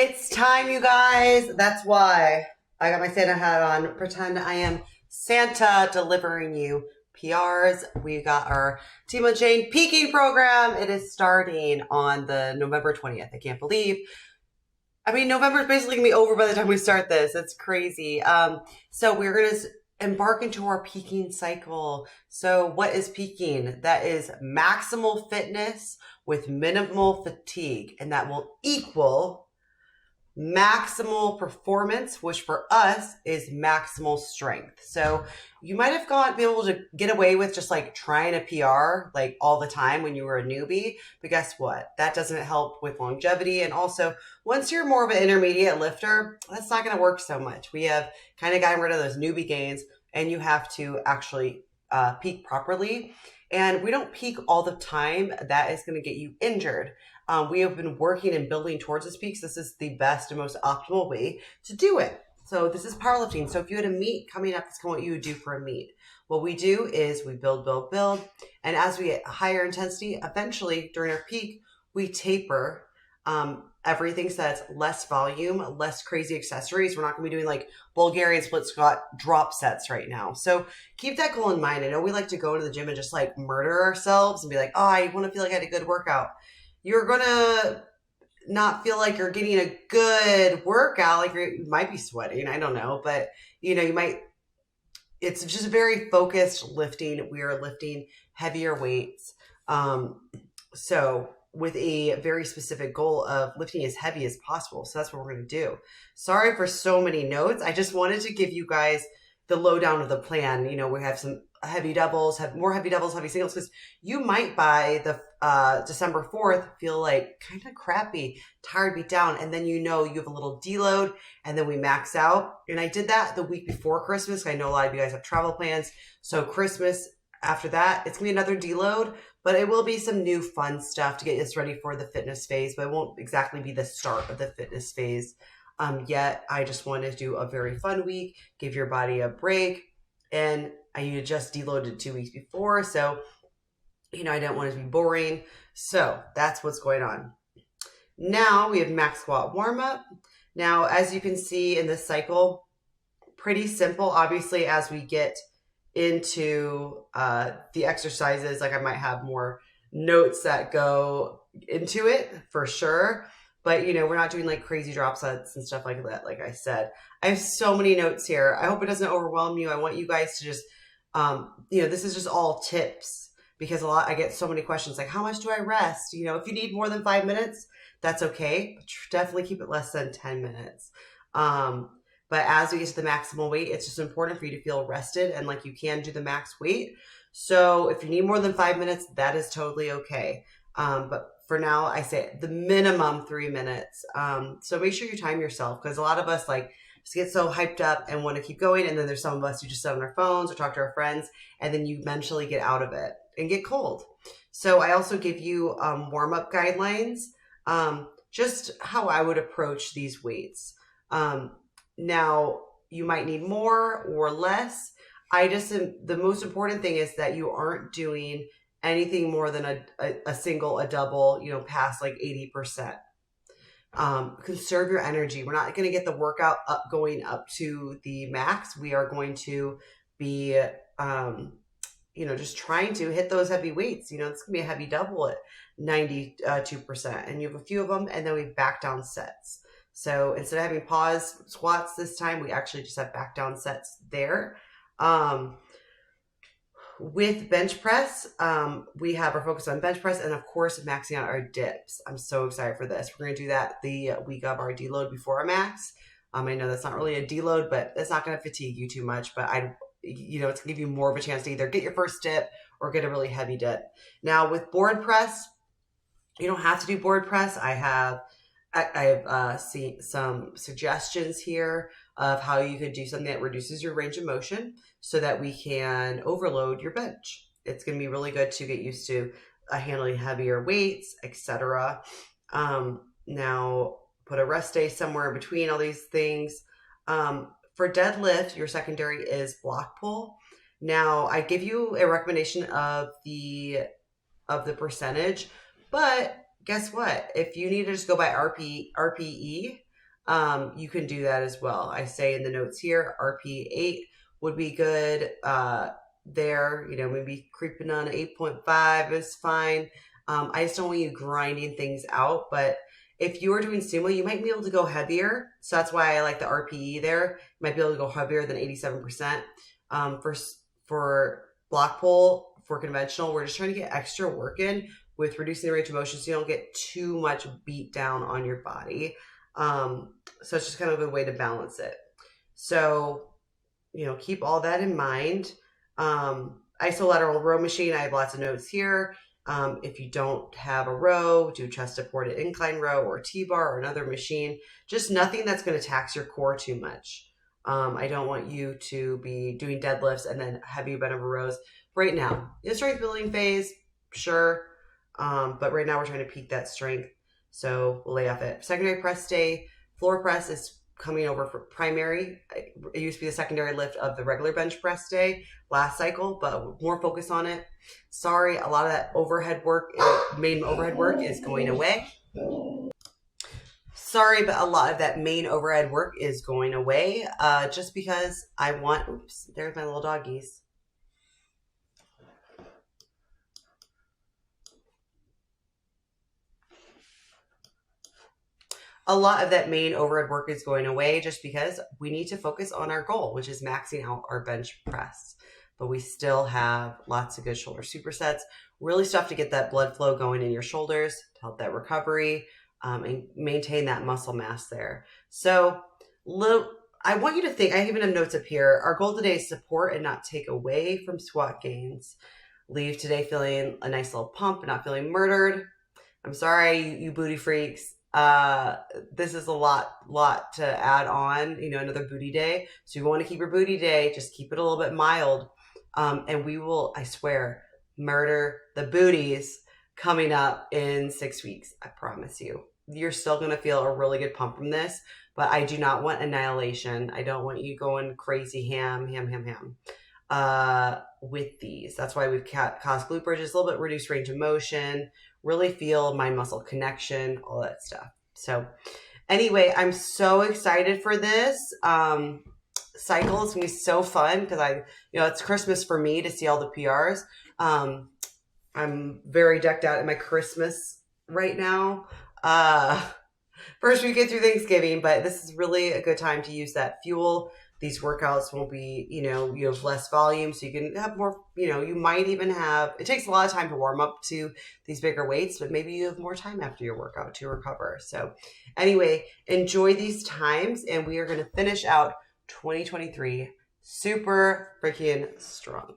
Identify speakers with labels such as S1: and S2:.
S1: It's time, you guys. That's why I got my Santa hat on. Pretend I am Santa delivering you PRs. We got our Team Unchained peaking program. It is starting on the November 20th. I can't believe. November is basically going to be over by the time we start this. It's crazy. So we're going to embark into our peaking cycle. So what is peaking? That is maximal fitness with minimal fatigue, and that will equal maximal performance, which for us is maximal strength. So you might have been able to get away with just like trying a PR like all the time when you were a newbie. But guess what? That doesn't help with longevity. And also, once you're more of an intermediate lifter, that's not going to work so much. We have kind of gotten rid of those newbie gains, and you have to actually peak properly. And we don't peak all the time. That is going to get you injured. We have been working and building towards this peak. So this is the best and most optimal way to do it. So this is powerlifting. So if you had a meet coming up, that's kind of what you would do for a meet. What we do is we build. And as we get higher intensity, eventually during our peak, we taper everything so that's less volume, less crazy accessories. We're not going to be doing like Bulgarian split squat drop sets right now. So keep that goal in mind. I know we like to go to the gym and just like murder ourselves and be like, oh, I want to feel like I had a good workout. You're going to not feel like you're getting a good workout. Like you might be sweating. I don't know. But, it's just very focused lifting. We are lifting heavier weights. So with a very specific goal of lifting as heavy as possible. So that's what we're going to do. Sorry for so many notes. I just wanted to give you guys the lowdown of the plan. We have some heavy doubles, heavy singles, because you might by the December 4th feel like kind of crappy, tired, beat down, and then you have a little deload, and then we max out. And I did that the week before Christmas. I know a lot of you guys have travel plans, so Christmas after that, it's gonna be another deload, but it will be some new fun stuff to get us ready for the fitness phase, but it won't exactly be the start of the fitness phase yet. I just wanted to do a very fun week, give your body a break, and I just deloaded 2 weeks before, so I didn't want it to be boring. So that's what's going on. Now we have max squat warm up. Now, as you can see in this cycle, pretty simple. Obviously, as we get into the exercises, like I might have more notes that go into it for sure. But, we're not doing like crazy drop sets and stuff like that. Like I said, I have so many notes here. I hope it doesn't overwhelm you. I want you guys to just, this is just all tips because I get so many questions like, how much do I rest? If you need more than 5 minutes, that's okay. But definitely keep it less than 10 minutes. But as we get to the maximal weight, it's just important for you to feel rested and like you can do the max weight. So if you need more than 5 minutes, that is totally okay. But for now, I say the minimum 3 minutes. So make sure you time yourself because a lot of us just get so hyped up and want to keep going. And then there's some of us who just sit on our phones or talk to our friends and then you eventually get out of it and get cold. So I also give you warm-up guidelines, just how I would approach these weights. Now, you might need more or less. The most important thing is that you aren't doing anything more than a single, a double, past like 80%. Conserve your energy. We're not going to get the workout going up to the max. We are going to be, just trying to hit those heavy weights. It's going to be a heavy double at 92%. And you have a few of them, and then we back down sets. So instead of having pause squats this time, we actually just have back down sets there. With bench press, we have our focus on bench press and of course maxing out our dips. I'm so excited for this. We're going to do that the week of our deload before our max. I know that's not really a deload, but it's not going to fatigue you too much, but it's going to give you more of a chance to either get your first dip or get a really heavy dip. Now with board press, you don't have to do board press. I've seen some suggestions here of how you could do something that reduces your range of motion so that we can overload your bench. It's going to be really good to get used to handling heavier weights, etc. Now, put a rest day somewhere in between all these things. For deadlift, your secondary is block pull. Now, I give you a recommendation of the percentage, but guess what? If you need to just go by RPE, you can do that as well. I say in the notes here, RP8 would be good. There, maybe creeping on 8.5 is fine. I just don't want you grinding things out, but if you are doing sumo, you might be able to go heavier. So that's why I like the RPE there. You might be able to go heavier than 87%. For block pull, for conventional, we're just trying to get extra work in with reducing the range of motion so you don't get too much beat down on your body. So it's just kind of a way to balance it. So, keep all that in mind. Isolateral row machine, I have lots of notes here. If you don't have a row, do chest supported incline row or T-bar or another machine. Just nothing that's going to tax your core too much. I don't want you to be doing deadlifts and then heavy bent over rows. Right now, in the strength building phase, sure. But right now we're trying to peak that strength. So we'll lay off it. Secondary press day, floor press is coming over for primary. It used to be the secondary lift of the regular bench press day last cycle, but more focus on it. Sorry, a lot of that overhead work, main overhead work is going away. Sorry, but a lot of that main overhead work is going away just because I want, oops, there's my little doggies. A lot of that main overhead work is going away just because we need to focus on our goal, which is maxing out our bench press. But we still have lots of good shoulder supersets, really stuff to get that blood flow going in your shoulders, to help that recovery, and maintain that muscle mass there. So I want you to think, I even have notes up here, our goal today is support and not take away from squat gains. Leave today feeling a nice little pump and not feeling murdered. I'm sorry, you booty freaks. This is a lot to add on, another booty day. So you want to keep your booty day, just keep it a little bit mild. And we will, I swear, murder the booties coming up in 6 weeks. I promise you. You're still going to feel a really good pump from this, but I do not want annihilation. I don't want you going crazy ham with these. That's why we've caused glute bridges, a little bit reduced range of motion, really feel mind muscle connection, all that stuff. So anyway, I'm so excited for this cycle. It's gonna be so fun because it's Christmas for me to see all the PRs. I'm very decked out in my Christmas right now. First weekend through Thanksgiving, but this is really a good time to use that fuel. These workouts won't be, you have less volume, so you can have more, you might even have, it takes a lot of time to warm up to these bigger weights, but maybe you have more time after your workout to recover. So anyway, enjoy these times, and we are going to finish out 2023 super freaking strong.